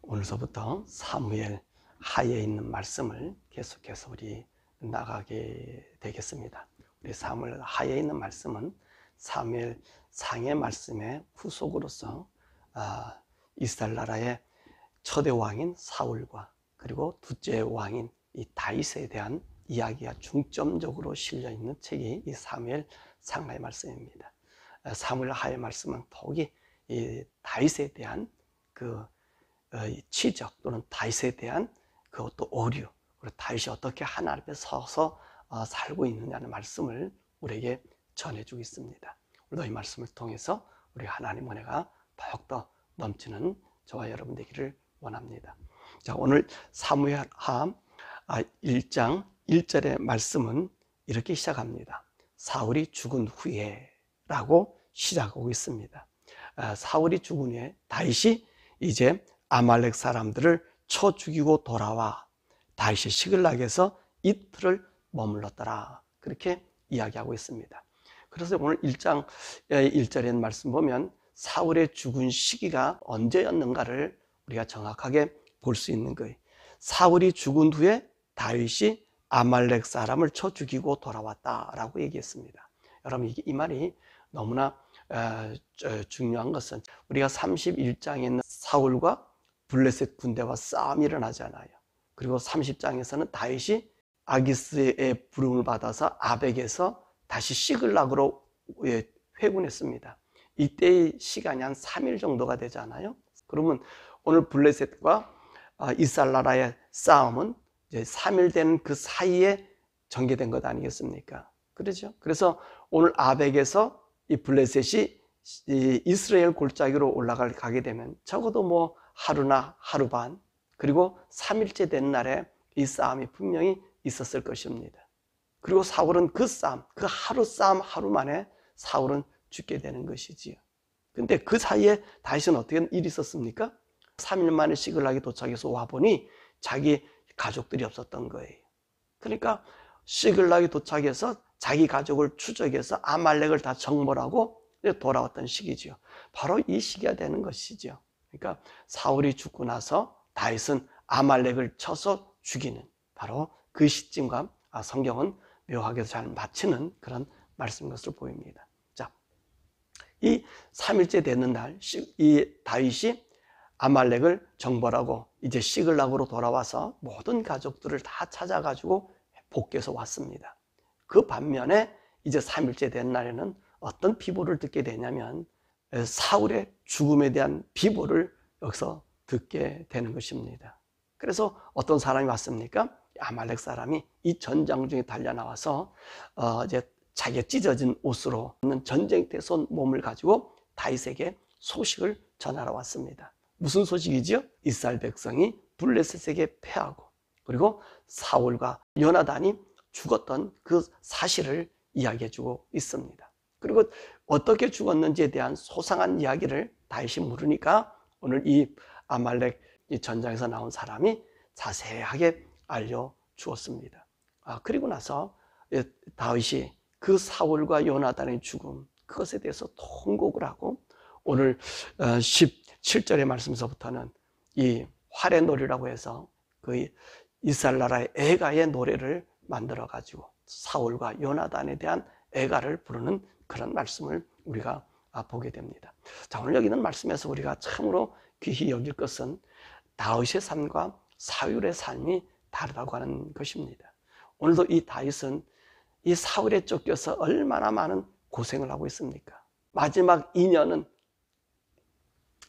오늘서부터 사무엘 하에 있는 말씀을 계속해서 우리 나가게 되겠습니다. 우리 사무엘 하에 있는 말씀은 사무엘 상의 말씀의 후속으로서 이스라엘 나라의 초대 왕인 사울과 그리고 둘째 왕인 이 다윗에 대한 이야기가 중점적으로 실려 있는 책이 이 사무엘 상하의 말씀입니다. 사무엘 하의 말씀은 더욱이 이 다윗에 대한 치적 또는 다윗에 대한 그것도 오류, 그리고 다윗이 어떻게 하나님 앞에 서서 살고 있느냐는 말씀을 우리에게 전해주고 있습니다. 오늘도 이 말씀을 통해서 우리 하나님 은혜가 더욱더 넘치는 저와 여러분 되기를 원합니다. 자, 오늘 사무엘하 1장 1절의 말씀은 이렇게 시작합니다. 사울이 죽은 후에 라고 시작하고 있습니다. 사울이 죽은 후에 다윗이 이제 아말렉 사람들을 쳐 죽이고 돌아와 다윗이 시글락에서 이틀을 머물렀더라, 그렇게 이야기하고 있습니다. 그래서 오늘 1장 1절의 말씀 보면 사울의 죽은 시기가 언제였는가를 우리가 정확하게 볼 수 있는 거예요. 사울이 죽은 후에 다윗이 아말렉 사람을 쳐 죽이고 돌아왔다라고 얘기했습니다. 여러분, 이 말이 너무나 중요한 것은 우리가 31장에 있는 사울과 블레셋 군대와 싸움이 일어나잖아요. 그리고 30장에서는 다윗이 아기스의 부름을 받아서 아벡에서 다시 시글락으로 회군했습니다. 이때의 시간이 한 3일 정도가 되잖아요. 그러면 오늘 블레셋과 이스라엘 나라의 싸움은 이제 3일 되는 그 사이에 전개된 것 아니겠습니까? 그렇죠? 그래서 오늘 아벡에서 이 블레셋이 이스라엘 골짜기로 가게 되면 적어도 뭐 하루나 하루 반, 그리고 3일째 된 날에 이 싸움이 분명히 있었을 것입니다. 그리고 사울은 그 싸움 하루 만에 사울은 죽게 되는 것이지요. 근데 그 사이에 다윗은 어떻게 일이 있었습니까? 3일 만에 시글락에 도착해서 와보니 자기 가족들이 없었던 거예요. 그러니까 시글락에 도착해서 자기 가족을 추적해서 아말렉을 다 정벌하고 돌아왔던 시기죠. 바로 이 시기가 되는 것이죠. 그러니까 사울이 죽고 나서 다윗은 아말렉을 쳐서 죽이는 바로 그 시점과 성경은 묘하게 잘 맞추는 그런 말씀인 것으로 보입니다. 자, 이 3일째 되는 날, 이 다윗이 아말렉을 정벌하고 이제 시글락으로 돌아와서 모든 가족들을 다 찾아가지고 복귀해서 왔습니다. 그 반면에 이제 3일째 된 날에는 어떤 비보를 듣게 되냐면 사울의 죽음에 대한 비보를 여기서 듣게 되는 것입니다. 그래서 어떤 사람이 왔습니까? 아말렉 사람이 이 전장 중에 달려나와서 이제 자기가 찢어진 옷으로 있는 전쟁터에 쏜 몸을 가지고 다윗에게 소식을 전하러 왔습니다. 무슨 소식이죠? 이스라엘 백성이 블레셋에게 패하고 그리고 사울과 요나단이 죽었던 그 사실을 이야기해주고 있습니다. 그리고 어떻게 죽었는지에 대한 소상한 이야기를 다윗이 물으니까 오늘 이 아말렉 이 전장에서 나온 사람이 자세하게 알려주었습니다. 그리고 나서 다윗이 그 사울과 요나단의 죽음, 그것에 대해서 통곡을 하고 오늘 17절의 말씀에서부터는 이 활의 노래라고 해서 그 이스라엘 나라의 애가의 노래를 만들어 가지고 사울과 요나단에 대한 애가를 부르는 그런 말씀을 우리가 보게 됩니다. 자, 오늘 여기 있는 말씀에서 우리가 참으로 귀히 여길 것은 다윗의 삶과 사울의 삶이 다르다고 하는 것입니다. 오늘도 이 다윗은 이 사울에 쫓겨서 얼마나 많은 고생을 하고 있습니까? 마지막 2년은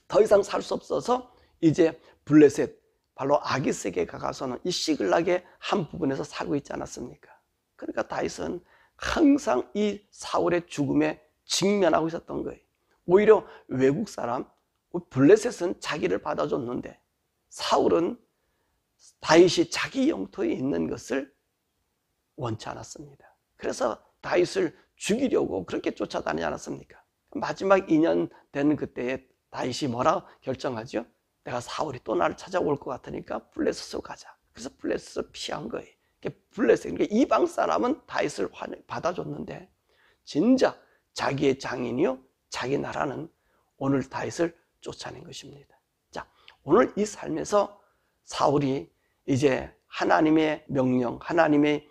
더 이상 살 수 없어서 이제 블레셋 바로 아기스에게 가서는 이 시글락의 한 부분에서 살고 있지 않았습니까? 그러니까 다윗은 항상 이 사울의 죽음에 직면하고 있었던 거예요. 오히려 외국 사람 블레셋은 자기를 받아줬는데 사울은 다윗이 자기 영토에 있는 것을 원치 않았습니다. 그래서 다윗을 죽이려고 그렇게 쫓아다니지 않았습니까? 마지막 2년 되는 그때에 다윗이 뭐라 결정하죠? 내가 사울이 또 나를 찾아올 것 같으니까 블레셋으로 가자. 그래서 블레셋을 피한 거예요. 블레셋, 그러니까 이방 사람은 다윗을 받아줬는데 진짜 자기의 장인이요 자기 나라는 오늘 다윗을 쫓아낸 것입니다. 자, 오늘 이 삶에서 사울이 이제 하나님의 명령, 하나님의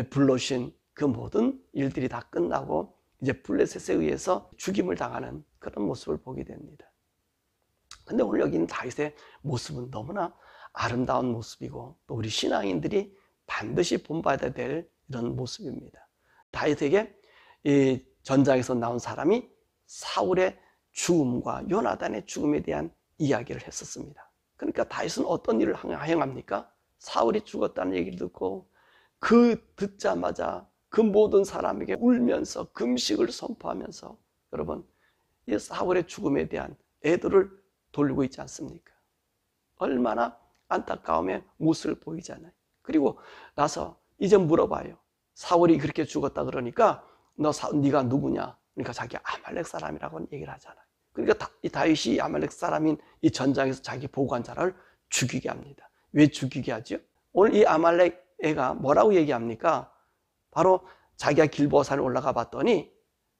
불러신 그 모든 일들이 다 끝나고 이제 블레셋에 의해서 죽임을 당하는 그런 모습을 보게 됩니다. 근데 오늘 여기 있는 다윗의 모습은 너무나 아름다운 모습이고 또 우리 신앙인들이 반드시 본받아야 될 이런 모습입니다. 다윗에게 이 전장에서 나온 사람이 사울의 죽음과 요나단의 죽음에 대한 이야기를 했었습니다. 그러니까 다윗은 어떤 일을 행합니까? 사울이 죽었다는 얘기를 듣고 그 듣자마자 그 모든 사람에게 울면서 금식을 선포하면서 여러분 이 사울의 죽음에 대한 애도를 돌리고 있지 않습니까? 얼마나 안타까움의 모습을 보이잖아요. 그리고 나서 이제 물어봐요. 사울이 그렇게 죽었다 그러니까 네가 누구냐? 그러니까 자기 아말렉 사람이라고 얘기를 하잖아요. 그러니까 이 다윗이 아말렉 사람인 이 전장에서 자기 보관자를 죽이게 합니다. 왜 죽이게 하죠? 오늘 이 아말렉 애가 뭐라고 얘기합니까? 바로 자기가 길보아산에 올라가 봤더니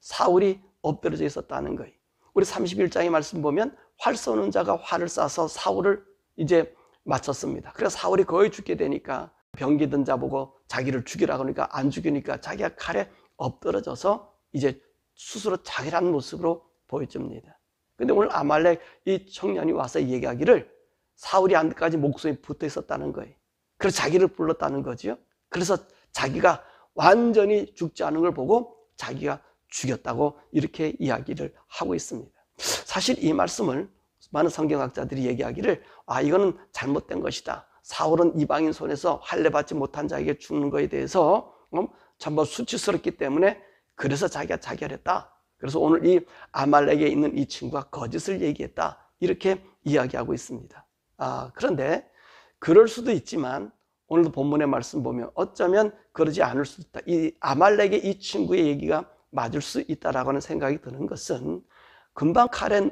사울이 엎드려져 있었다는 거예요. 우리 31장의 말씀 보면 활 쏘는 자가 활을 쏴서 사울을 이제 맞췄습니다. 그래서 사울이 거의 죽게 되니까 병기 든 자 보고 자기를 죽이라 그러니까 안 죽이니까 자기가 칼에 엎드러져서 이제 스스로 자결한 모습으로 보여줍니다. 근데 오늘 아말렉 이 청년이 와서 얘기하기를 사울이 안까지 목숨이 붙어 있었다는 거예요. 그래서 자기를 불렀다는 거죠. 그래서 자기가 완전히 죽지 않은 걸 보고 자기가 죽였다고 이렇게 이야기를 하고 있습니다. 사실 이 말씀을 많은 성경학자들이 얘기하기를 이거는 잘못된 것이다. 사울은 이방인 손에서 할례받지 못한 자에게 죽는 것에 대해서 전부 수치스럽기 때문에 그래서 자기가 자결했다. 그래서 오늘 이 아말렉에 있는 이 친구가 거짓을 얘기했다. 이렇게 이야기하고 있습니다. 그런데 그럴 수도 있지만 오늘도 본문의 말씀 보면 어쩌면 그러지 않을 수도 있다. 이 아말렉의 이 친구의 얘기가 맞을 수 있다라고 하는 생각이 드는 것은 금방 칼에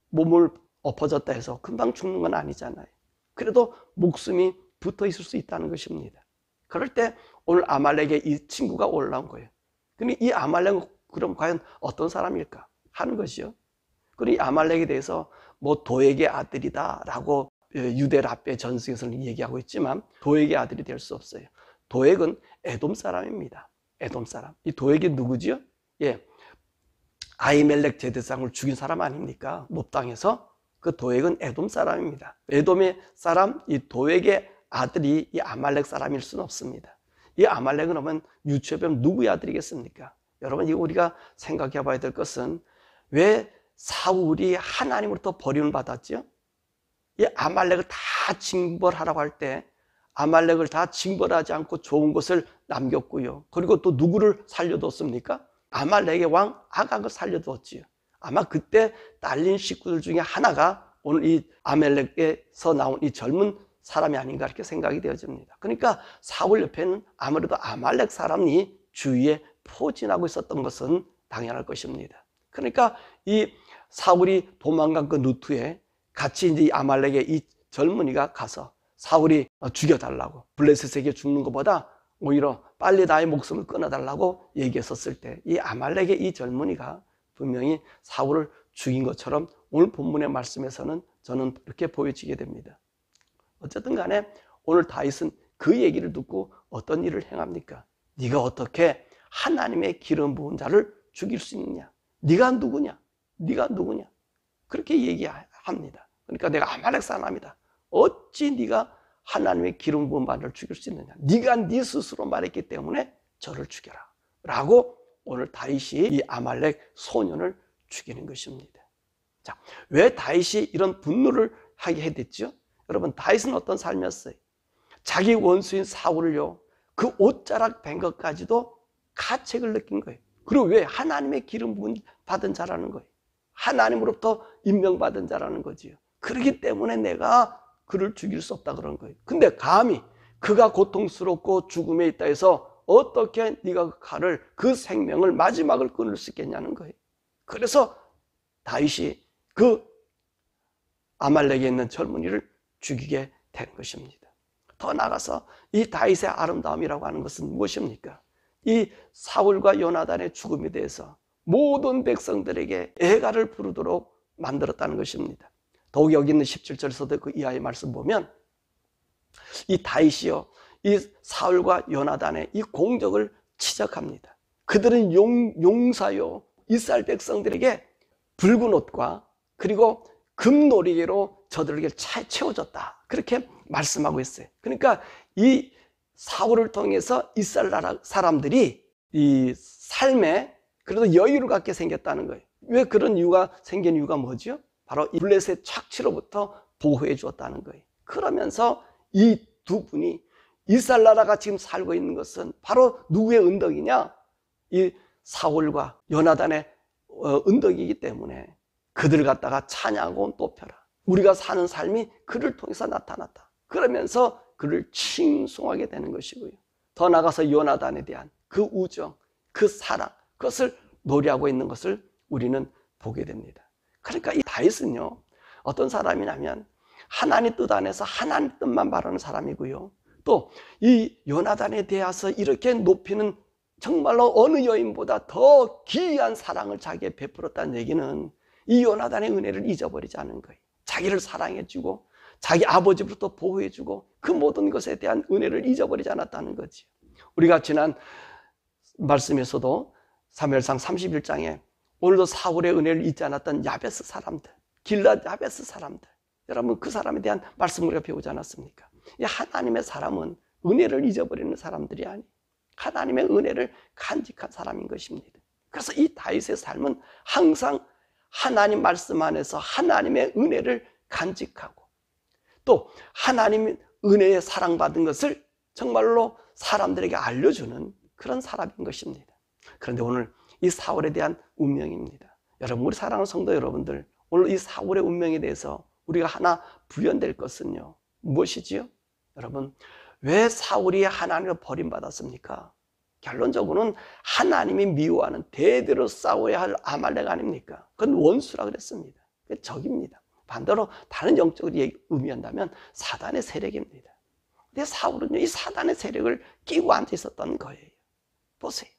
몸을 엎어졌다 해서 금방 죽는 건 아니잖아요. 그래도 목숨이 붙어 있을 수 있다는 것입니다. 그럴 때 오늘 아말렉의 이 친구가 올라온 거예요. 근데 이 아말렉은 그럼 과연 어떤 사람일까 하는 것이요. 그리고 이 아말렉에 대해서 뭐 도액의 아들이다라고 유대 랍베 전승에서는 얘기하고 있지만 도액의 아들이 될 수 없어요. 도액은 에돔 사람입니다. 에돔 사람. 이 도액이 누구지요? 아히멜렉 제사장을 죽인 사람 아닙니까? 몹당에서. 그 도액은 에돔 사람입니다. 에돔의 사람, 이 도액의 아들이 이 아말렉 사람일 수는 없습니다. 이 아말렉은 그러면 유추해보면 누구의 아들이겠습니까? 여러분, 이거 우리가 생각해 봐야 될 것은 왜 사울이 하나님으로부터 버림을 받았죠? 이 아말렉을 다 징벌하라고 할 때 아말렉을 다 징벌하지 않고 좋은 것을 남겼고요. 그리고 또 누구를 살려뒀습니까? 아말렉의 왕 아각을 살려두었지요. 아마 그때 딸린 식구들 중에 하나가 오늘 이 아말렉에서 나온 이 젊은 사람이 아닌가 이렇게 생각이 되어집니다. 그러니까 사울 옆에는 아무래도 아말렉 사람이 주위에 포진하고 있었던 것은 당연할 것입니다. 그러니까 이 사울이 도망간 그 루트에 같이 이제 아말렉의 이 젊은이가 가서 사울이 죽여달라고, 블레셋에게 죽는 것보다 오히려 빨리 나의 목숨을 끊어달라고 얘기했었을 때 이 아말렉의 이 젊은이가 분명히 사울을 죽인 것처럼 오늘 본문의 말씀에서는 저는 이렇게 보여지게 됩니다. 어쨌든 간에 오늘 다윗은 그 얘기를 듣고 어떤 일을 행합니까? 네가 어떻게 하나님의 기름 부은 자를 죽일 수 있느냐? 네가 누구냐? 네가 누구냐? 그렇게 얘기합니다. 그러니까 내가 아말렉 사람이다. 어찌 네가 하나님의 기름 부은 자를 죽일 수 있느냐? 네가 네 스스로 말했기 때문에 저를 죽여라. 라고 오늘 다윗이 이 아말렉 소년을 죽이는 것입니다. 자, 왜 다윗이 이런 분노를 하게 됐죠? 여러분, 다윗은 어떤 삶이었어요? 자기 원수인 사울을요, 그 옷자락 벤 것까지도 가책을 느낀 거예요. 그리고 왜? 하나님의 기름 부은 받은 자라는 거예요. 하나님으로부터 임명받은 자라는 거지요. 그렇기 때문에 내가 그를 죽일 수 없다 그런 거예요. 근데 감히 그가 고통스럽고 죽음에 있다 해서 어떻게 네가 그 칼을, 그 생명을, 마지막을 끊을 수 있겠냐는 거예요. 그래서 다윗이 그 아말렉에 있는 젊은이를 죽이게 된 것입니다. 더 나아가서 이 다윗의 아름다움이라고 하는 것은 무엇입니까? 이 사울과 요나단의 죽음에 대해서 모든 백성들에게 애가를 부르도록 만들었다는 것입니다. 더욱 여기 있는 17절에서도 그 이하의 말씀 보면 이 다윗이요, 이 사울과 요나단의 이 공적을 지적합니다. 그들은 용사요, 이스라엘 백성들에게 붉은 옷과 그리고 금노리개로 저들에게 채워줬다, 그렇게 말씀하고 있어요. 그러니까 이 사울을 통해서 이스라엘 나라 사람들이 이 삶에 그래도 여유를 갖게 생겼다는 거예요. 왜 그런 이유가 생긴 이유가 뭐죠? 바로 이 블레셋 착취로부터 보호해 주었다는 거예요. 그러면서 이 두 분이, 이스라엘 나라가 지금 살고 있는 것은 바로 누구의 은덕이냐? 이 사울과 요나단의 은덕이기 때문에 그들을 갖다가 찬양하고 높여라. 우리가 사는 삶이 그를 통해서 나타났다. 그러면서 그를 칭송하게 되는 것이고요. 더 나아가서 요나단에 대한 그 우정, 그 사랑, 그것을 노래하고 있는 것을 우리는 보게 됩니다. 그러니까 이 다윗은요, 어떤 사람이냐면 하나님 뜻 안에서 하나님 뜻만 바라는 사람이고요. 또 이 요나단에 대해서 이렇게 높이는, 정말로 어느 여인보다 더 기이한 사랑을 자기에 베풀었다는 얘기는 이 요나단의 은혜를 잊어버리지 않은 거예요. 자기를 사랑해주고 자기 아버지부터 보호해주고 그 모든 것에 대한 은혜를 잊어버리지 않았다는 거지. 우리가 지난 말씀에서도 사무엘상 31장에 오늘도 사울의 은혜를 잊지 않았던 야베스 사람들, 길앗 야베스 사람들, 여러분 그 사람에 대한 말씀을 우리가 배우지 않았습니까? 이 하나님의 사람은 은혜를 잊어버리는 사람들이 아니, 하나님의 은혜를 간직한 사람인 것입니다. 그래서 이 다윗의 삶은 항상 하나님 말씀 안에서 하나님의 은혜를 간직하고 또 하나님 은혜에 사랑받은 것을 정말로 사람들에게 알려주는 그런 사람인 것입니다. 그런데 오늘 이 사울에 대한 운명입니다. 여러분, 우리 사랑하는 성도 여러분들, 오늘 이 사울의 운명에 대해서 우리가 하나 부연될 것은요, 무엇이지요? 여러분, 왜 사울이 하나님을 버림받았습니까? 결론적으로는 하나님이 미워하는 대대로 싸워야 할 아말렉 아닙니까? 그건 원수라 그랬습니다. 그건 적입니다. 반대로 다른 영적으로 의미한다면 사단의 세력입니다. 근데 사울은요, 이 사단의 세력을 끼고 앉아 있었던 거예요. 보세요.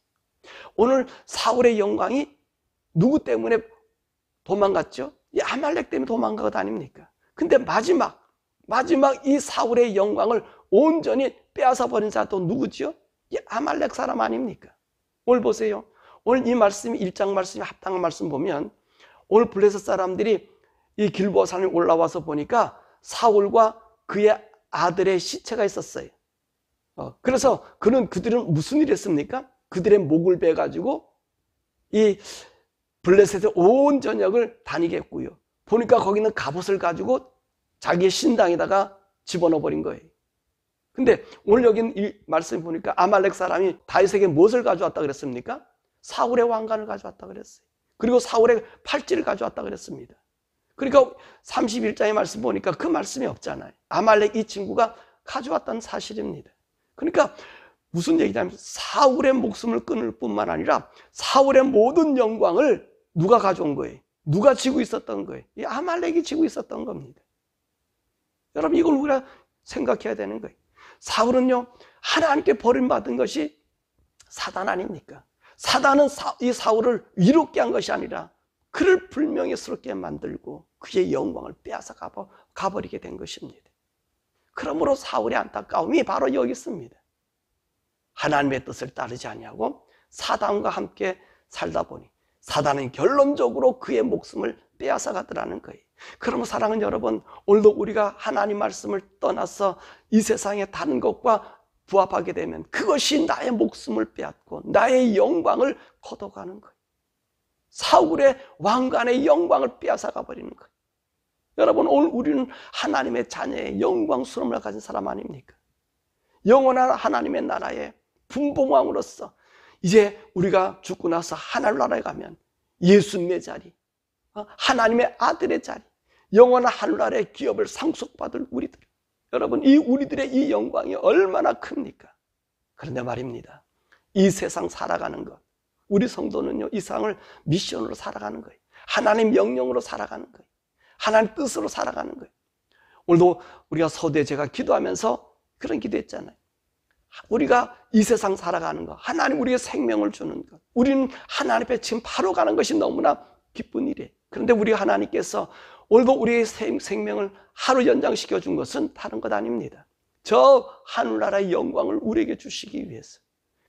오늘 사울의 영광이 누구 때문에 도망갔죠? 이 아말렉 때문에 도망간 것 아닙니까? 근데 마지막 이 사울의 영광을 온전히 빼앗아 버린 자가 또 누구죠? 이 아말렉 사람 아닙니까? 오늘 보세요. 오늘 이 말씀이 1장 말씀이 합당한 말씀 보면 오늘 블레셋 사람들이 이 길보아 산에 올라와서 보니까 사울과 그의 아들의 시체가 있었어요. 그래서 그들은 무슨 일을 했습니까? 그들의 목을 베가지고 이 블레셋의 온 전역을 다니게 했고요. 보니까 거기는 갑옷을 가지고 자기의 신당에다가 집어넣어 버린 거예요. 근데 오늘 여기 이 말씀 보니까 아말렉 사람이 다윗에게 무엇을 가져왔다 그랬습니까? 사울의 왕관을 가져왔다 그랬어요. 그리고 사울의 팔찌를 가져왔다 그랬습니다. 그러니까 31장의 말씀 보니까 그 말씀이 없잖아요. 아말렉 이 친구가 가져왔다는 사실입니다. 그러니까 무슨 얘기냐면 사울의 목숨을 끊을 뿐만 아니라 사울의 모든 영광을 누가 가져온 거예요? 누가 지고 있었던 거예요? 이 아말렉이 지고 있었던 겁니다. 여러분, 이걸 우리가 생각해야 되는 거예요. 사울은요, 하나님께 버림받은 것이 사단 아닙니까? 사단은 이 사울을 위롭게 한 것이 아니라 그를 불명예스럽게 만들고 그의 영광을 빼앗아 가버리게 된 것입니다. 그러므로 사울의 안타까움이 바로 여기 있습니다. 하나님의 뜻을 따르지 아니하고 사단과 함께 살다 보니 사단은 결론적으로 그의 목숨을 빼앗아 가더라는 거예요. 그러면 사랑하는 여러분, 오늘도 우리가 하나님 말씀을 떠나서 이 세상의 다른 것과 부합하게 되면 그것이 나의 목숨을 빼앗고 나의 영광을 걷어가는 거예요. 사울의 왕관의 영광을 빼앗아 가버리는 거예요. 여러분, 오늘 우리는 하나님의 자녀의 영광스러움을 가진 사람 아닙니까? 영원한 하나님의 나라의 분봉왕으로서 이제 우리가 죽고 나서 하늘 나라에 가면 예수님의 자리, 하나님의 아들의 자리, 영원한 하늘나라의 기업을 상속받을 우리들, 여러분, 이 우리들의 이 영광이 얼마나 큽니까? 그런데 말입니다, 이 세상 살아가는 것, 우리 성도는요, 이 세상을 미션으로 살아가는 거예요. 하나님 명령으로 살아가는 거예요. 하나님 뜻으로 살아가는 거예요. 오늘도 우리가 서두에 제가 기도하면서 그런 기도했잖아요. 우리가 이 세상 살아가는 것, 하나님 우리의 생명을 주는 것, 우리는 하나님 앞에 지금 바로 가는 것이 너무나 기쁜 일이에요. 그런데 우리 하나님께서 오늘도 우리의 생명을 하루 연장시켜 준 것은 다른 것 아닙니다. 저 하늘나라의 영광을 우리에게 주시기 위해서.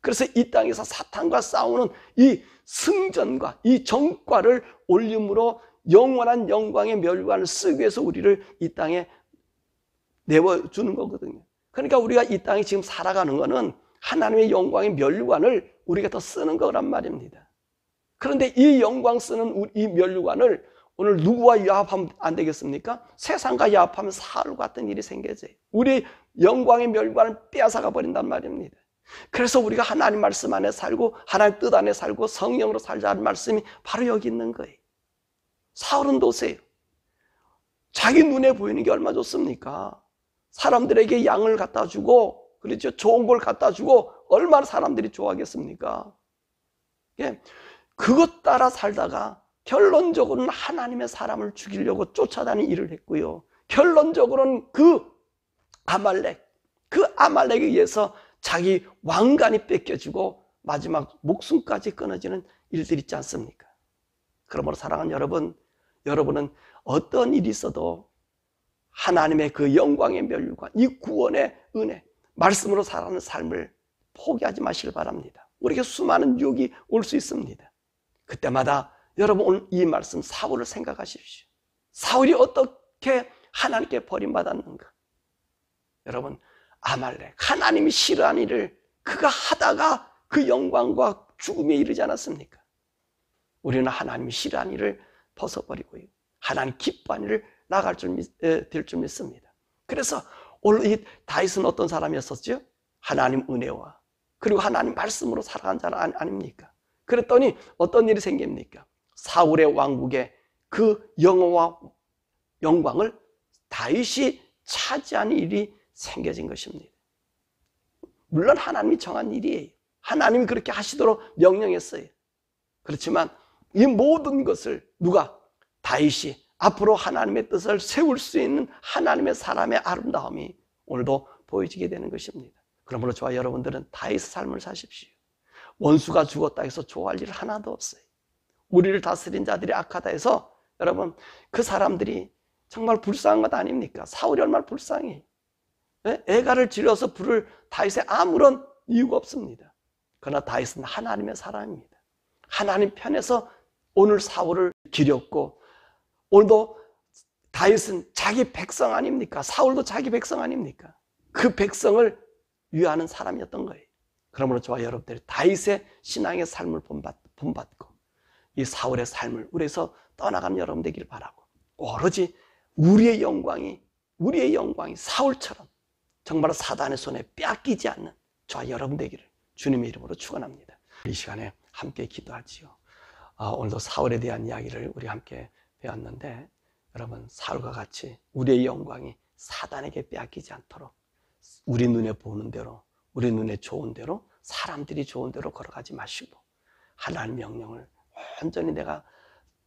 그래서 이 땅에서 사탄과 싸우는 이 승전과 이 정과를 올림으로 영원한 영광의 멸관을 쓰기 위해서 우리를 이 땅에 내어주는 거거든요. 그러니까 우리가 이 땅에 지금 살아가는 거는 하나님의 영광의 멸관을 우리가 더 쓰는 거란 말입니다. 그런데 이 영광 쓰는 이 멸관을 오늘 누구와 야합하면 안 되겠습니까? 세상과 야합하면 사흘 같은 일이 생겨져요. 우리 영광의 멸관을 빼앗아가 버린단 말입니다. 그래서 우리가 하나님 말씀 안에 살고 하나님 뜻 안에 살고 성령으로 살자는 말씀이 바로 여기 있는 거예요. 사울은 보세요. 자기 눈에 보이는 게 얼마나 좋습니까? 사람들에게 양을 갖다 주고, 그렇죠? 좋은 걸 갖다 주고 얼마나 사람들이 좋아하겠습니까? 예. 그것 따라 살다가 결론적으로는 하나님의 사람을 죽이려고 쫓아다니는 일을 했고요. 결론적으로는 그 아말렉에 의해서 자기 왕관이 뺏겨지고 마지막 목숨까지 끊어지는 일들이 있지 않습니까? 그러므로 사랑하는 여러분, 여러분은 어떤 일이 있어도 하나님의 그 영광의 멸관, 이 구원의 은혜, 말씀으로 살아가는 삶을 포기하지 마시길 바랍니다. 우리에게 수많은 유혹이 올 수 있습니다. 그때마다 여러분 오늘 이 말씀 사울을 생각하십시오. 사울이 어떻게 하나님께 버림받았는가? 여러분, 아말렉, 하나님이 싫어하는 일을 그가 하다가 그 영광과 죽음에 이르지 않았습니까? 우리는 하나님이 싫어하는 일을 벗어버리고요, 하나님 기뻐하는 일을 나갈 될 줄 믿습니다. 그래서 오늘 이 다윗은 어떤 사람이었었죠? 하나님 은혜와 그리고 하나님 말씀으로 살아간 사람 아닙니까? 그랬더니 어떤 일이 생깁니까? 사울의 왕국에 그 영어와 영광을 다윗이 차지하는 일이 생겨진 것입니다. 물론 하나님이 정한 일이에요. 하나님이 그렇게 하시도록 명령했어요. 그렇지만 이 모든 것을 누가? 다윗이 앞으로 하나님의 뜻을 세울 수 있는 하나님의 사람의 아름다움이 오늘도 보여지게 되는 것입니다. 그러므로 저와 여러분들은 다윗의 삶을 사십시오. 원수가 죽었다 해서 좋아할 일 하나도 없어요. 우리를 다스린 자들이 악하다 해서 여러분 그 사람들이 정말 불쌍한 것 아닙니까? 사울이 얼마나 불쌍해. 애가를 지려서 부를 다윗에 아무런 이유가 없습니다. 그러나 다윗은 하나님의 사람입니다. 하나님 편에서 오늘 사울을 기렸고, 오늘도 다윗은 자기 백성 아닙니까? 사울도 자기 백성 아닙니까? 그 백성을 위하는 사람이었던 거예요. 그러므로 저와 여러분들이 다윗의 신앙의 삶을 본받고 이 사울의 삶을 우리에서 떠나가는 여러분 되기를 바라고, 오로지 우리의 영광이 사울처럼 정말 사단의 손에 뺏기지 않는 저와 여러분 되기를 주님의 이름으로 축원합니다. 이 시간에 함께 기도하지요. 오늘도 사울에 대한 이야기를 우리 함께 배웠는데, 여러분 사울과 같이 우리의 영광이 사단에게 빼앗기지 않도록 우리 눈에 보는 대로, 우리 눈에 좋은 대로, 사람들이 좋은 대로 걸어가지 마시고 하나님 명령을 온전히 내가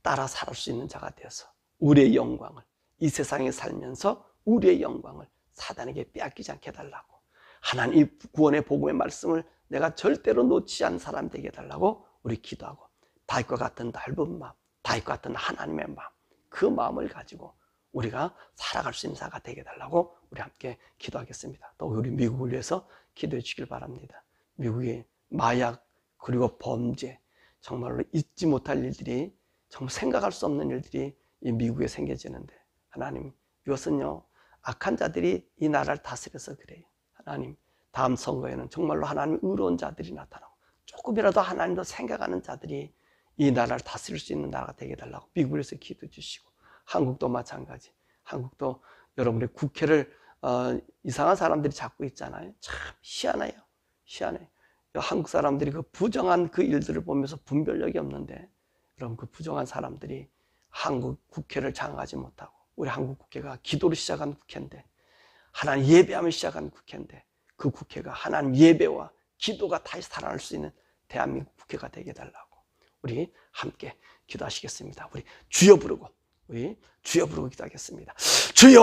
따라 살 수 있는 자가 되어서 우리의 영광을, 이 세상에 살면서 우리의 영광을 사단에게 빼앗기지 않게 해달라고, 하나님 이 구원의 복음의 말씀을 내가 절대로 놓치지 않는 사람 되게 해달라고 우리 기도하고, 다윗과 같은 넓은 마음, 다윗과 같은 하나님의 마음, 그 마음을 가지고 우리가 살아갈 수 있는 자가 되게 해달라고 우리 함께 기도하겠습니다. 또 우리 미국을 위해서 기도해 주길 바랍니다. 미국의 마약 그리고 범죄, 정말로 잊지 못할 일들이, 정말 생각할 수 없는 일들이 이 미국에 생겨지는데, 하나님 이것은요 악한 자들이 이 나라를 다스려서 그래요. 하나님 다음 선거에는 정말로 하나님 의로운 자들이 나타나고 조금이라도 하나님도 생각하는 자들이 이 나라를 다스릴 수 있는 나라가 되게 해달라고 미국을 위해서 기도해 주시고, 한국도 마찬가지. 한국도 여러분의 국회를 이상한 사람들이 잡고 있잖아요. 참 희한해요. 희한해. 한국 사람들이 그 부정한 그 일들을 보면서 분별력이 없는데, 여러분 그 부정한 사람들이 한국 국회를 장악하지 못하고, 우리 한국 국회가 기도로 시작한 국회인데, 하나님 예배하며 시작한 국회인데, 그 국회가 하나님 예배와 기도가 다시 살아날 수 있는 대한민국 국회가 되게 해달라고 우리 함께 기도하시겠습니다. 우리 주여 부르고 기도하겠습니다. 주여!